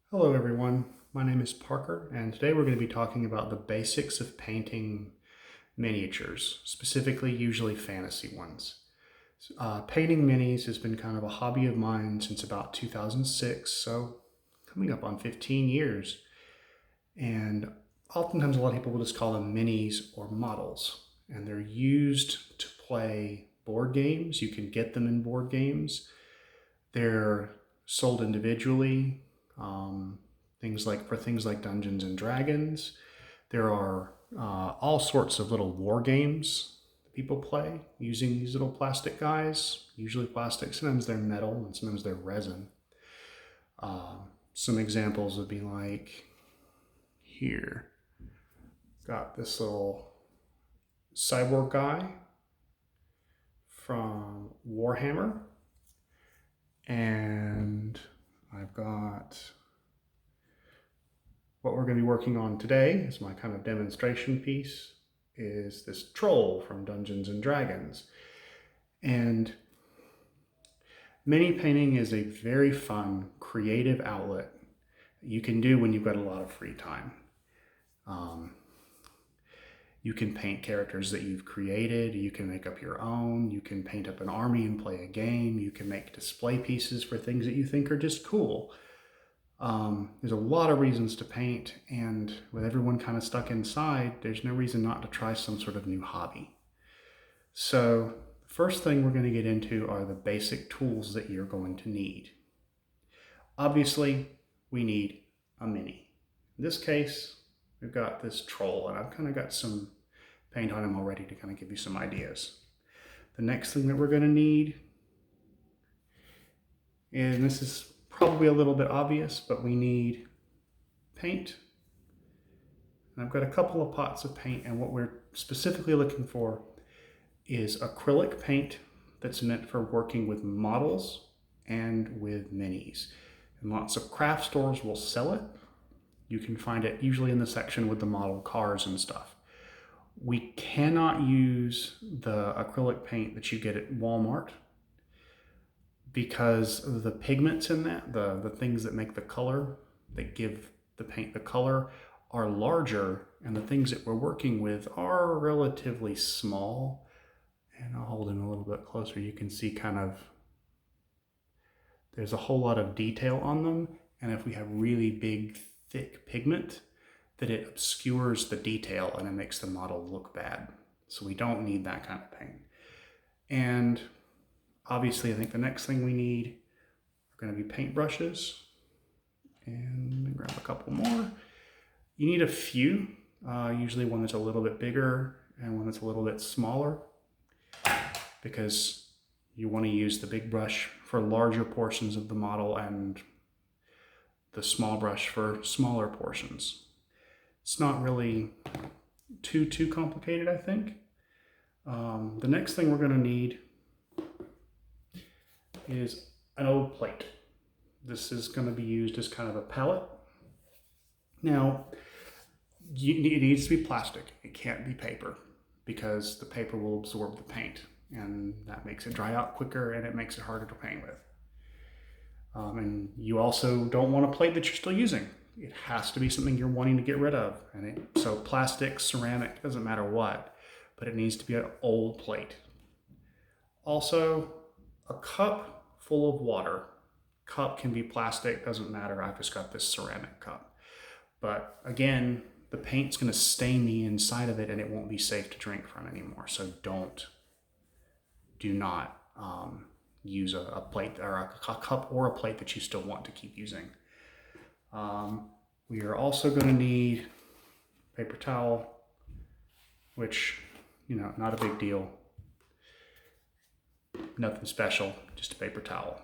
Hello everyone, my name is Parker and today we're going to be talking about the basics of painting miniatures, specifically usually fantasy ones. Painting minis has been kind of a hobby of mine since about 2006, so coming up on 15 years. And oftentimes a lot of people will just call them minis or models, and they're used to play board games. You can get them in board games. They're sold individually. Um, things like Dungeons and Dragons. There are all sorts of little war games that people play using these little plastic guys. Usually plastic. Sometimes they're metal and sometimes they're resin. Some examples would be like here. Got this little cyborg guy from Warhammer, and I've got what we're going to be working on today as my kind of demonstration piece is this troll from Dungeons and Dragons. And mini painting is a very fun, creative outlet you can do when you've got a lot of free time. You can paint characters that you've created, you can make up your own, you can paint up an army and play a game, you can make display pieces for things that you think are just cool. There's a lot of reasons to paint, and with everyone kind of stuck inside, there's no reason not to try some sort of new hobby. So the first thing we're going to get into are the basic tools that you're going to need. Obviously, we need a mini. In this case, we've got this troll, and I've kind of got some paint on him already to kind of give you some ideas. The next thing that we're going to need, and this is probably a little bit obvious, but we need paint. And I've got a couple of pots of paint, and what we're specifically looking for is acrylic paint that's meant for working with models and with minis. And lots of craft stores will sell it. You can find it usually in the section with the model cars and stuff. We cannot use the acrylic paint that you get at Walmart because of the pigments in that, the things that make the color, that give the paint the color, are larger, and the things that we're working with are relatively small. And I'll hold in a little bit closer. You can see kind of, there's a whole lot of detail on them, and if we have really big, thick pigment, that it obscures the detail and it makes the model look bad. So we don't need that kind of paint. And obviously, I think the next thing we need are going to be paintbrushes. And grab a couple more. You need a few, usually one that's a little bit bigger and one that's a little bit smaller, because you want to use the big brush for larger portions of the model and the small brush for smaller portions. It's not really too complicated, I think. The next thing we're going to need is an old plate. This is going to be used as kind of a palette. Now, it needs to be plastic. It can't be paper, because the paper will absorb the paint, and that makes it dry out quicker and it makes it harder to paint with. And you also don't want a plate that you're still using. It has to be something you're wanting to get rid of. So plastic, ceramic, doesn't matter what, but it needs to be an old plate. Also, a cup full of water. Cup can be plastic, doesn't matter. I've just got this ceramic cup. But again, the paint's going to stain the inside of it and it won't be safe to drink from anymore. So do not use a plate or a cup or a plate that you still want to keep using. We are also going to need paper towel, which, not a big deal. Nothing special, just a paper towel.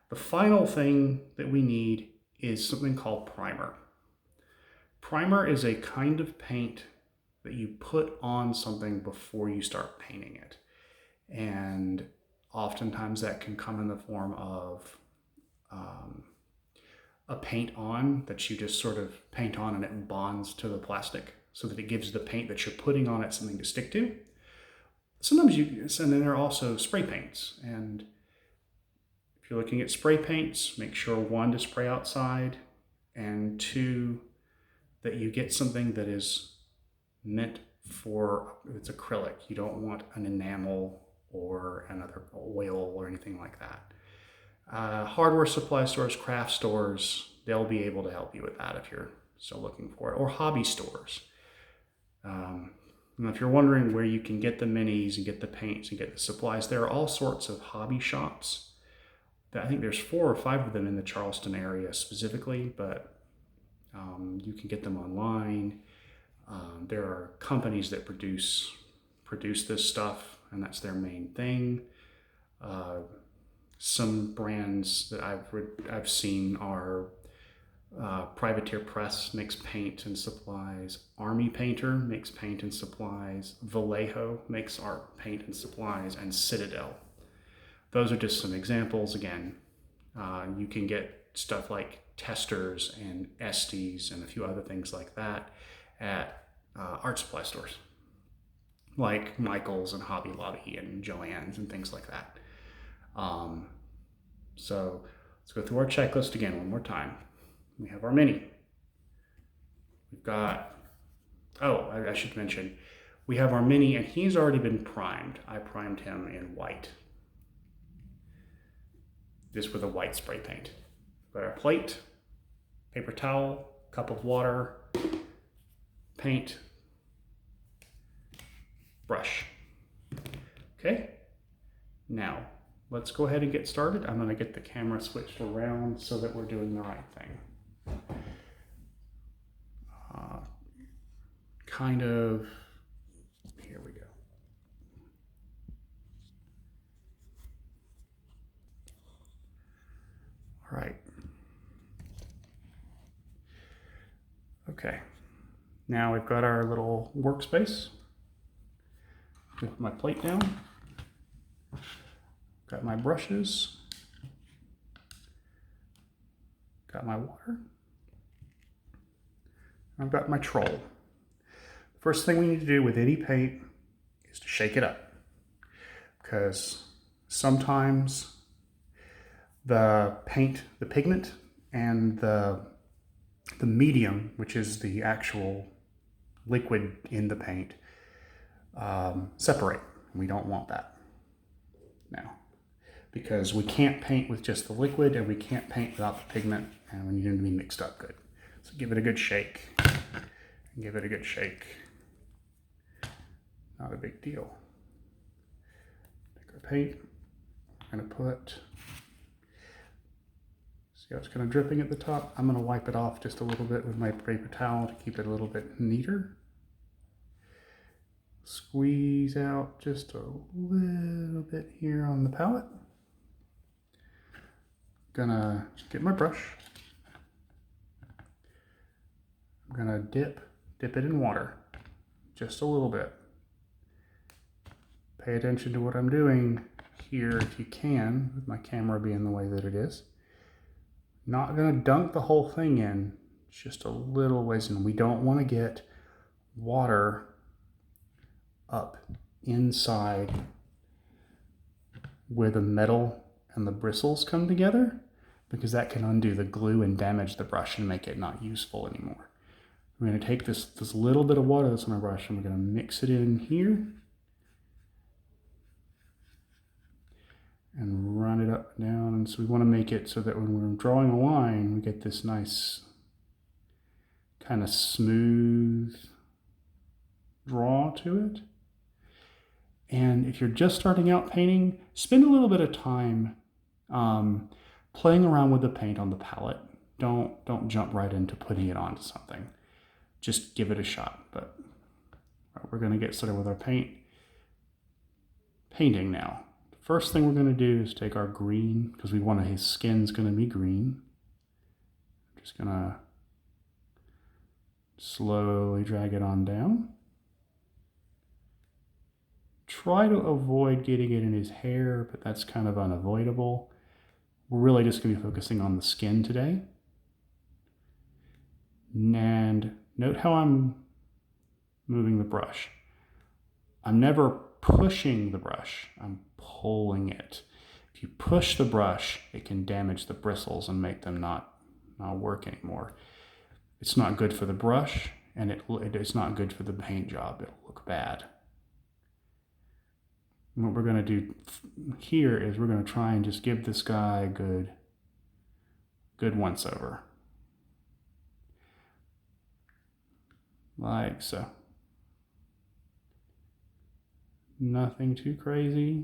The final thing that we need is something called primer. Primer is a kind of paint that you put on something before you start painting it. And oftentimes that can come in the form of a paint on that you just sort of paint on and it bonds to the plastic so that it gives the paint that you're putting on it something to stick to. Sometimes and then there are also spray paints, and if you're looking at spray paints, make sure 1, to spray outside, and 2, that you get something that is meant for, it's acrylic. You don't want an enamel or another oil or anything like that. Hardware supply stores, craft stores, they'll be able to help you with that if you're still looking for it, or hobby stores. And if you're wondering where you can get the minis and get the paints and get the supplies, there are all sorts of hobby shops. I think there's 4 or 5 of them in the Charleston area specifically, but you can get them online. There are companies that produce this stuff, and that's their main thing. Some brands that I've seen are Privateer Press makes paint and supplies. Army Painter makes paint and supplies. Vallejo makes art, paint, and supplies, and Citadel. Those are just some examples. Again, you can get stuff like testers and Estes and a few other things like that at art supply stores, like Michael's and Hobby Lobby and Joann's and things like that. So let's go through our checklist again one more time. We have our mini. We've got, I should mention, we have our mini, and he's already been primed. I primed him in white. This with a white spray paint. We've got our plate, paper towel, cup of water, paint, brush. Okay, now let's go ahead and get started. I'm going to get the camera switched around so that we're doing the right thing. Here we go. All right. Okay, now we've got our little workspace. Put my plate down. Got my brushes. Got my water. I've got my troll. First thing we need to do with any paint is to shake it up, because sometimes the paint, the pigment, and the medium, which is the actual liquid in the paint, separate. We don't want that now, because we can't paint with just the liquid, and we can't paint without the pigment, and we need them to be mixed up good. So give it a good shake. Give it a good shake. Not a big deal. Take our paint. I'm going to put, see how it's kind of dripping at the top? I'm going to wipe it off just a little bit with my paper towel to keep it a little bit neater. Squeeze out just a little bit here on the palette. Gonna get my brush. I'm gonna dip it in water, just a little bit. Pay attention to what I'm doing here if you can, with my camera being the way that it is. Not gonna dunk the whole thing in, just a little ways in. We don't want to get water up inside where the metal and the bristles come together, because that can undo the glue and damage the brush and make it not useful anymore. We're going to take this little bit of water that's on our brush, and we're going to mix it in here and run it up and down. And so we want to make it so that when we're drawing a line, we get this nice kind of smooth draw to it. And if you're just starting out painting, spend a little bit of time playing around with the paint on the palette. Don't jump right into putting it onto something. Just give it a shot. But we're going to get started with our painting now. The first thing we're going to do is take our green, because we want his skin's going to be green. I'm just going to slowly drag it on down. Try to avoid getting it in his hair, but that's kind of unavoidable. We're really just going to be focusing on the skin today. And note how I'm moving the brush. I'm never pushing the brush, I'm pulling it. If If you push the brush, it can damage the bristles and make them not work anymore. It's not good for the brush, and it's not good for the paint job. It'll look bad. And what we're going to do here is we're going to try and just give this guy a good once over. Like so. Nothing too crazy.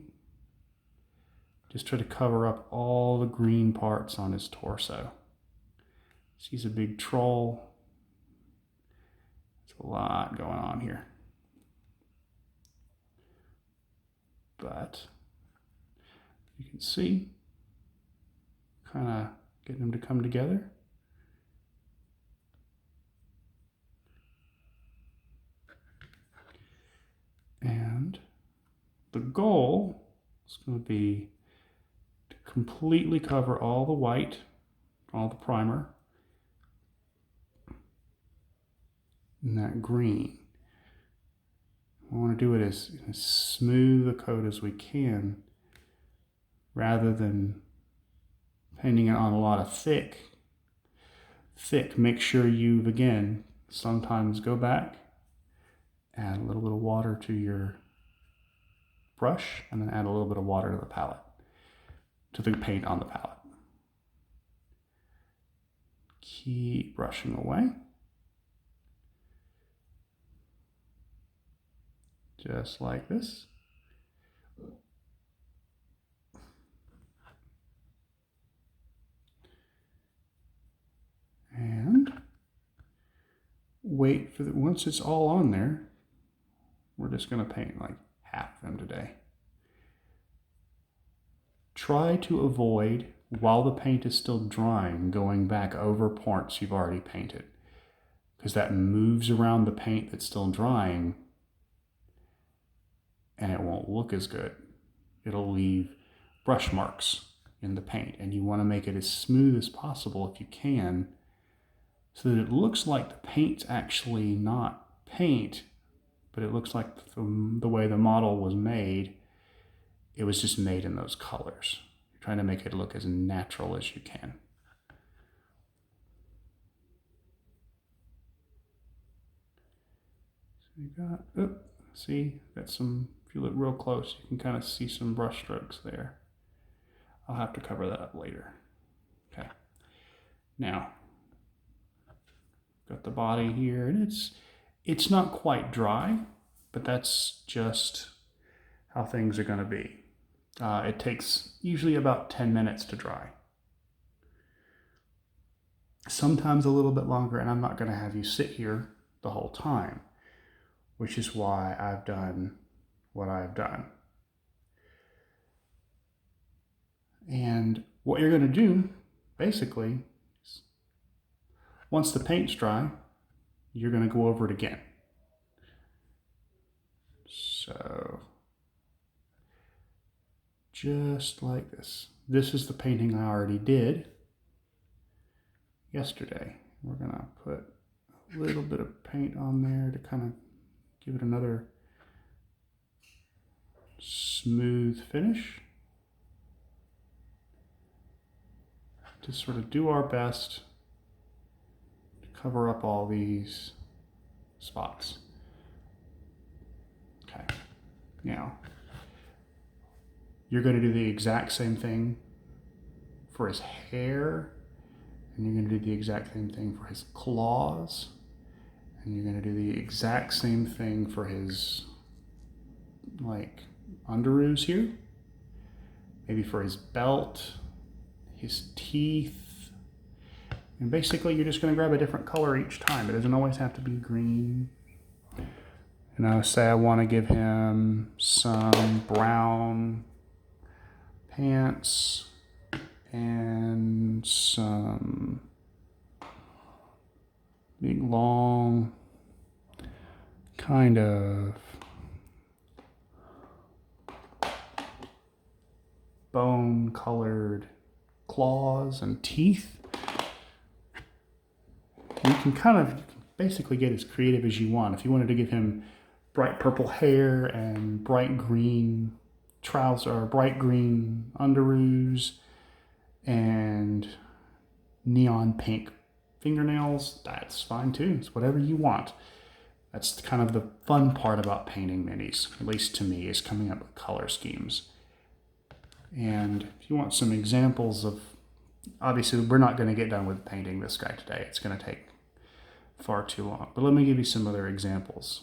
Just try to cover up all the green parts on his torso. He's a big troll. There's a lot going on here. But you can see, kind of getting them to come together. And the goal is going to be to completely cover all the white, all the primer, and that green. I want to do it as smooth a coat as we can, rather than painting it on a lot of thick. Make sure you've, again, sometimes go back, add a little bit of water to your brush, and then add a little bit of water to the palette, to the paint on the palette. Keep brushing away. Just like this. And wait for once it's all on there, we're just going to paint like half of them today. Try to avoid, while the paint is still drying, going back over parts you've already painted, because that moves around the paint that's still drying and it won't look as good. It'll leave brush marks in the paint, and you want to make it as smooth as possible if you can, so that it looks like the paint's actually not paint, but it looks like the way the model was made, it was just made in those colors. You're trying to make it look as natural as you can. So you got, see, got some, if you look real close, you can kind of see some brush strokes there. I'll have to cover that up later. Okay. Now, got the body here, and it's not quite dry, but that's just how things are going to be. It takes usually about 10 minutes to dry. Sometimes a little bit longer, and I'm not going to have you sit here the whole time, which is why I've done what I've done. And what you're going to do, basically, is once the paint's dry, you're going to go over it again. So, just like this. This is the painting I already did yesterday. We're going to put a little bit of paint on there to kind of give it another smooth finish. To sort of do our best to cover up all these spots. Okay, now you're going to do the exact same thing for his hair, and you're going to do the exact same thing for his claws, and you're going to do the exact same thing for his like underoos here, maybe for his belt, his teeth, and basically you're just going to grab a different color each time. It doesn't always have to be green. And I say I want to give him some brown pants and some big long kind of bone colored claws and teeth. You can basically get as creative as you want. If you wanted to give him bright purple hair and bright green trouser, bright green underoos, and neon pink fingernails, that's fine too. It's whatever you want. That's kind of the fun part about painting minis, at least to me, is coming up with color schemes. And if you want some examples of, obviously we're not going to get done with painting this guy today. It's going to take far too long. But let me give you some other examples.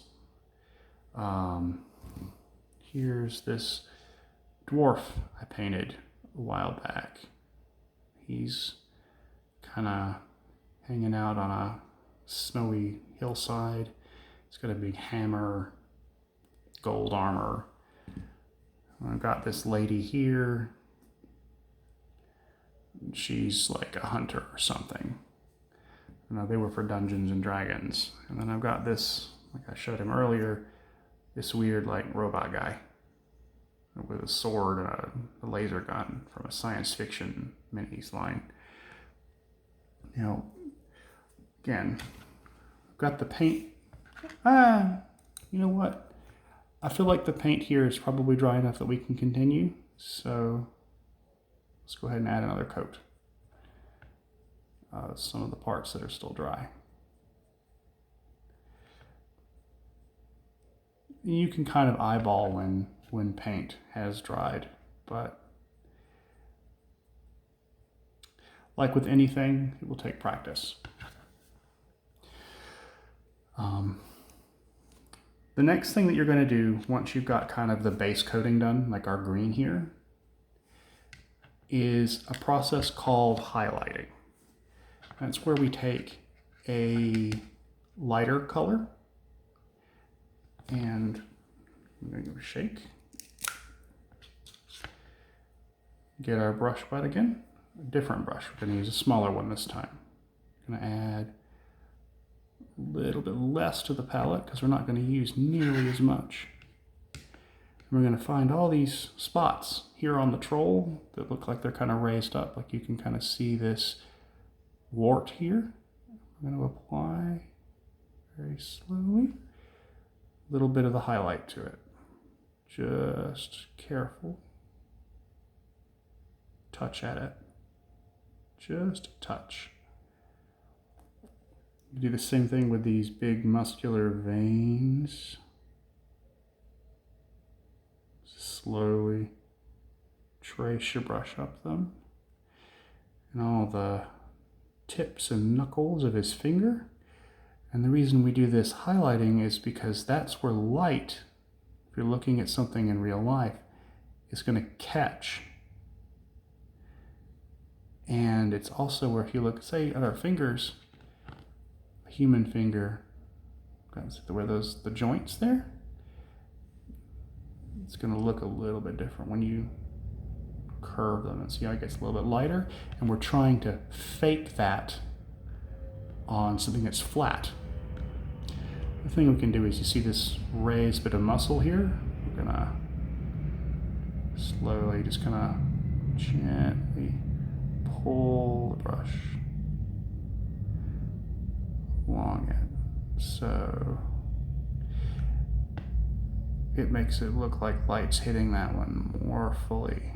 Here's this dwarf I painted a while back. He's kind of hanging out on a snowy hillside. He's got a big hammer, gold armor. I've got this lady here. She's like a hunter or something. They were for Dungeons and Dragons. And then I've got this, like I showed him earlier, this weird like robot guy with a sword and a laser gun from a science fiction minis line. Again, I've got the paint. You know what? I feel like the paint here is probably dry enough that we can continue. So let's go ahead and add another coat. Some of the parts that are still dry. You can kind of eyeball when paint has dried, but like with anything, it will take practice. The next thing that you're going to do once you've got kind of the base coating done, like our green here, is a process called highlighting. That's where we take a lighter color and I'm going to give it a shake. Get our brush butt again, a different brush. We're going to use a smaller one this time. I'm going to add a little bit less to the palette because we're not going to use nearly as much. We're going to find all these spots here on the troll that look like they're kind of raised up, like you can kind of see this wart here. I'm going to apply very slowly a little bit of the highlight to it. Just careful. Touch at it. Just a touch. You do the same thing with these big muscular veins. Slowly trace your brush up them. And all the tips and knuckles of his finger. And the reason we do this highlighting is because that's where light, if you're looking at something in real life, is going to catch. And it's also where if you look, say, at our fingers, a human finger, where the joints there, it's going to look a little bit different when you curve them. And see how it gets a little bit lighter? And we're trying to fake that on something that's flat. The thing we can do is, you see this raised bit of muscle here? We're going to slowly just kind of gently pull the brush along it. So it makes it look like light's hitting that one more fully.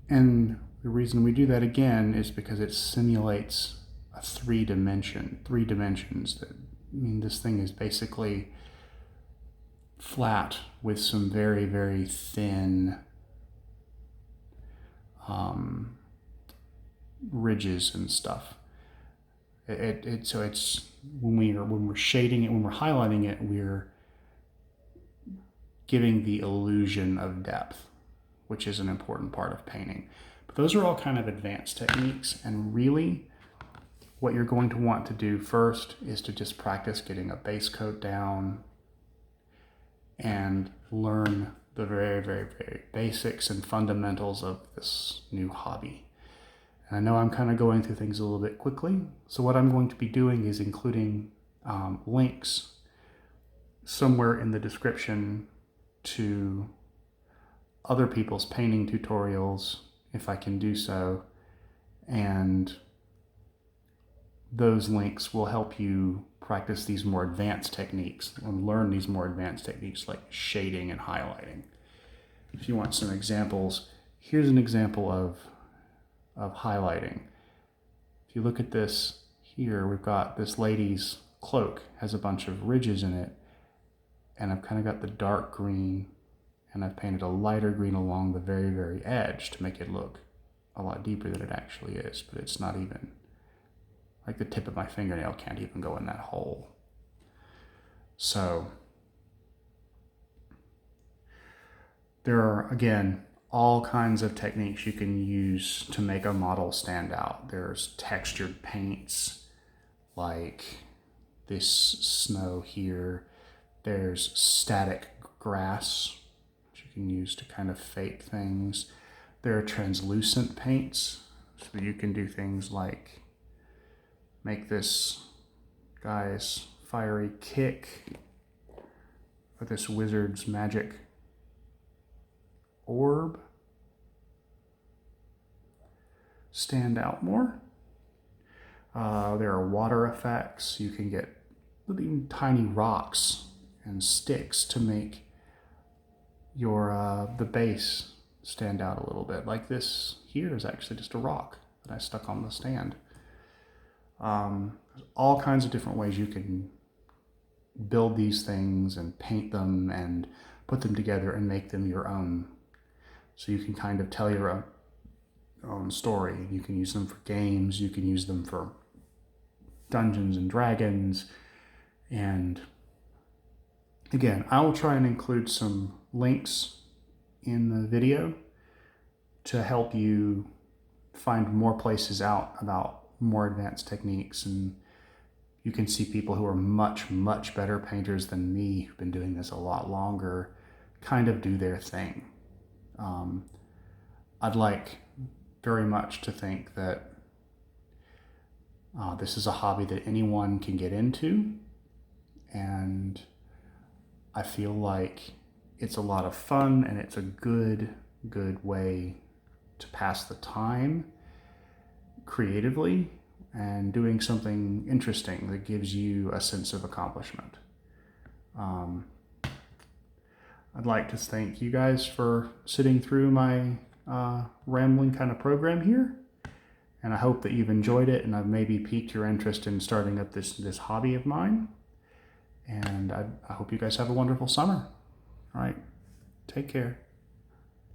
And the reason we do that again is because it simulates a three dimensions. That mean this thing is basically flat with some very, very thin ridges and stuff. So it's when we're shading it, when we're highlighting it, we're giving the illusion of depth, which is an important part of painting. But those are all kind of advanced techniques, and really what you're going to want to do first is to just practice getting a base coat down and learn the very, very, very basics and fundamentals of this new hobby. And I know I'm kind of going through things a little bit quickly, so what I'm going to be doing is including links somewhere in the description to other people's painting tutorials, if I can do so, and those links will help you practice these more advanced techniques and learn these more advanced techniques like shading and highlighting. If you want some examples, here's an example of highlighting. If you look at this here, we've got this lady's cloak, has a bunch of ridges in it, and I've kind of got the dark green, and I've painted a lighter green along the very, very edge to make it look a lot deeper than it actually is, but it's not even, like the tip of my fingernail can't even go in that hole. So there are, again, all kinds of techniques you can use to make a model stand out. There's textured paints, like this snow here. There's static grass, which you can use to kind of fake things. There are translucent paints, so you can do things like make this guy's fiery kick or this wizard's magic orb stand out more. There are water effects. You can get really tiny rocks and sticks to make your the base stand out a little bit. Like this here is actually just a rock that I stuck on the stand. There's all kinds of different ways you can build these things and paint them and put them together and make them your own. So you can kind of tell your own story. You can use them for games. You can use them for Dungeons and Dragons. And again, I will try and include some links in the video to help you find more places out about more advanced techniques. And you can see people who are much, much better painters than me, who've been doing this a lot longer, kind of do their thing. I'd like very much to think that this is a hobby that anyone can get into, and I feel like it's a lot of fun and it's a good way to pass the time creatively and doing something interesting that gives you a sense of accomplishment. I'd like to thank you guys for sitting through my rambling kind of program here, and I hope that you've enjoyed it and I've maybe piqued your interest in starting up this hobby of mine. And I hope you guys have a wonderful summer. All right, take care.